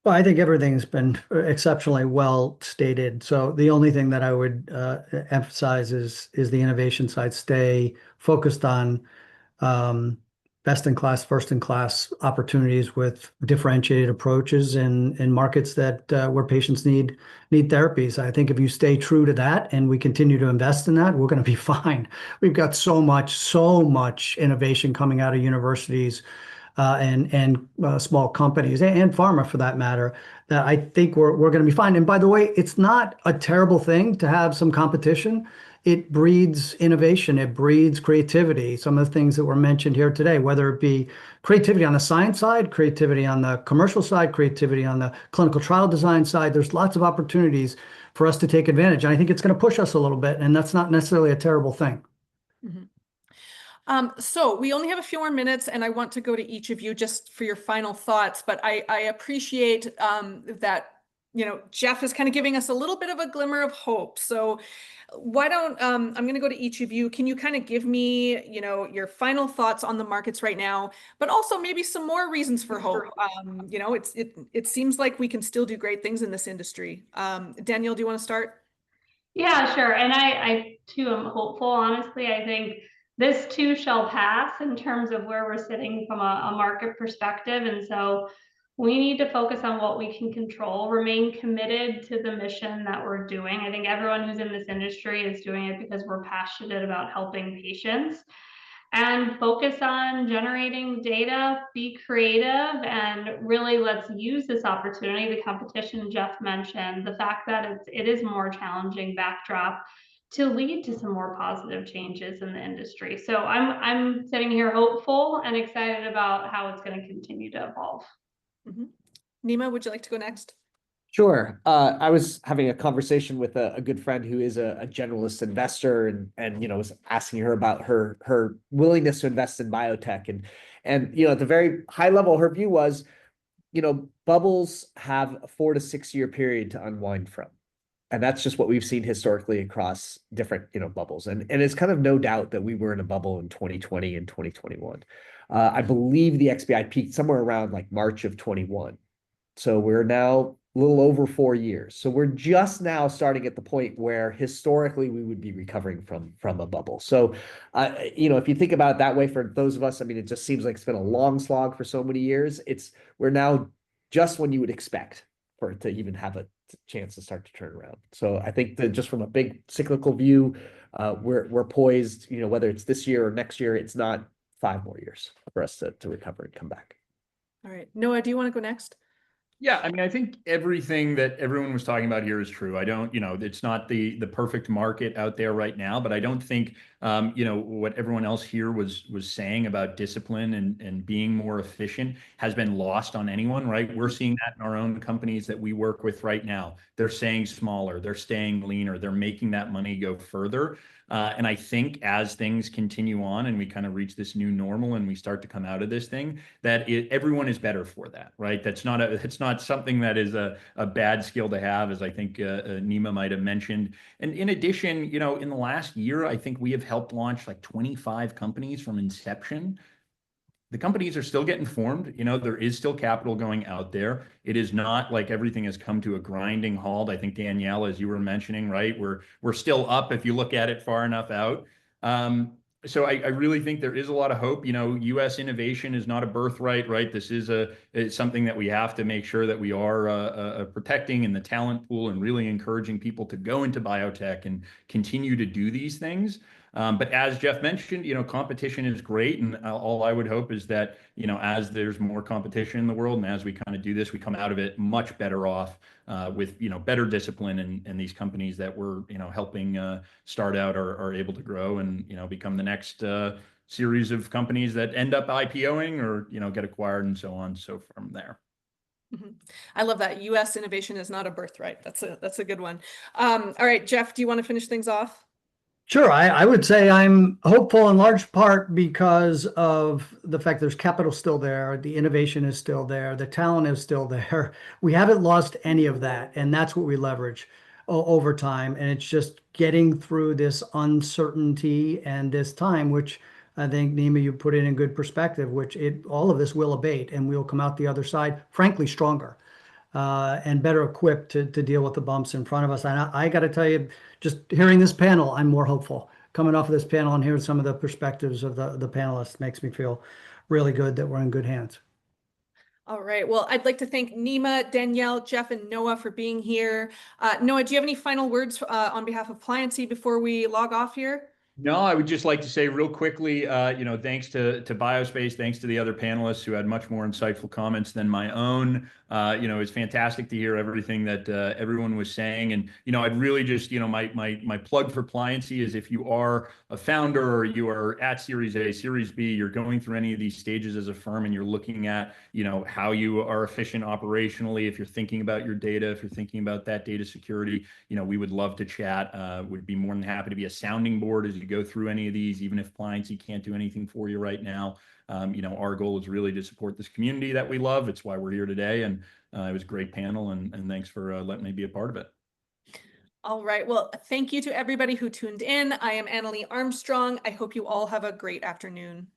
D: Well, I think everything's been exceptionally well stated. So the only thing that I would emphasize is the innovation side. Stay focused on best-in-class, first-in-class opportunities with differentiated approaches in markets that where patients need therapies. I think if you stay true to that and we continue to invest in that, we're going to be fine. We've got so much innovation coming out of universities and small companies and pharma for that matter, that I think we're going to be fine. And by the way, it's not a terrible thing to have some competition. It breeds innovation, it breeds creativity. Some of the things that were mentioned here today, whether it be creativity on the science side, creativity on the commercial side, creativity on the clinical trial design side, there's lots of opportunities for us to take advantage. And I think it's going to push us a little bit, and that's not necessarily a terrible thing.
A: So we only have a few more minutes, and I want to go to each of you just for your final thoughts, but I appreciate that, Jeff is kind of giving us a little bit of a glimmer of hope. So why don't, I'm going to go to each of you. Can you kind of give me, your final thoughts on the markets right now, but also maybe some more reasons for hope? It seems like we can still do great things in this industry. Dannielle, do you want to start?
B: Yeah, sure. And I too am hopeful. Honestly, I think this too shall pass in terms of where we're sitting from a market perspective. And so we need to focus on what we can control, remain committed to the mission that we're doing. I think everyone who's in this industry is doing it because we're passionate about helping patients, and focus on generating data, be creative, and really let's use this opportunity. The competition Jeff mentioned, the fact that it is more challenging backdrop to lead to some more positive changes in the industry. So I'm sitting here hopeful and excited about how it's going to continue to evolve.
A: Nima, would you like to go next?
C: Sure. I was having a conversation with a good friend who is a generalist investor, and was asking her about her willingness to invest in biotech, and at the very high level, her view was, bubbles have a 4 to 6 year period to unwind from. And that's just what we've seen historically across different, bubbles. And it's kind of no doubt that we were in a bubble in 2020 and 2021. I believe the XBI peaked somewhere around like March of 21. So we're now a little over 4 years. So we're just now starting at the point where historically we would be recovering from a bubble. So, if you think about it that way, for those of us, it just seems like it's been a long slog for so many years. We're now just when you would expect for it to even have a chance to start to turn around. So I think that just from a big cyclical view, we're poised, whether it's this year or next year, it's not 5 more years for us to recover and come back.
A: All right. Noah, do you want to go next?
E: Yeah, I think everything that everyone was talking about here is true. I don't, it's not the perfect market out there right now, but I don't think, what everyone else here was saying about discipline and being more efficient has been lost on anyone, right? We're seeing that in our own companies that we work with right now. They're staying smaller, they're staying leaner, they're making that money go further. And I think as things continue on and we kind of reach this new normal and we start to come out of this thing, that everyone is better for that, right? It's not something that is a bad skill to have, as I think Nima might have mentioned. And in addition, in the last year, I think we have helped launch like 25 companies from inception. The companies are still getting formed. There is still capital going out there. It is not like everything has come to a grinding halt. I think, Dannielle, as you were mentioning, right, we're still up if you look at it far enough out. So I really think there is a lot of hope. U.S. innovation is not a birthright, right? This is it's something that we have to make sure that we are protecting in the talent pool and really encouraging people to go into biotech and continue to do these things. But as Jeff mentioned, competition is great. And all I would hope is that, as there's more competition in the world and as we kind of do this, we come out of it much better off with, better discipline, and these companies that we're, helping start out are able to grow and, become the next series of companies that end up IPOing or, get acquired and so on. So from there.
A: I love that. U.S. innovation is not a birthright. That's a good one. All right, Jeff, do you want to finish things off?
D: Sure. I would say I'm hopeful in large part because of the fact there's capital still there, the innovation is still there, the talent is still there. We haven't lost any of that, and that's what we leverage over time. And it's just getting through this uncertainty and this time, which I think, Nima, you put it in good perspective, which all of this will abate, and we'll come out the other side, frankly, stronger. And better equipped to deal with the bumps in front of us. And I got to tell you, just hearing this panel, I'm more hopeful. Coming off of this panel and hearing some of the perspectives of the panelists makes me feel really good that we're in good hands.
A: All right. Well, I'd like to thank Nima, Dannielle, Jeff, and Noah for being here. Noah, do you have any final words on behalf of Pliancy before we log off here?
E: No, I would just like to say real quickly, thanks to BioSpace, thanks to the other panelists who had much more insightful comments than my own. It's fantastic to hear everything that everyone was saying. And, I'd really just, my plug for Pliancy is if you are a founder or you are at Series A, Series B, you're going through any of these stages as a firm and you're looking at, how you are efficient operationally, if you're thinking about your data, if you're thinking about that data security, we would love to chat. Would be more than happy to be a sounding board as you go through any of these, even if Pliancy can't do anything for you right now. Our goal is really to support this community that we love. It's why we're here today. And it was a great panel, and thanks for letting me be a part of it.
A: All right. Well, thank you to everybody who tuned in. I am Dannielle Armstrong. I hope you all have a great afternoon.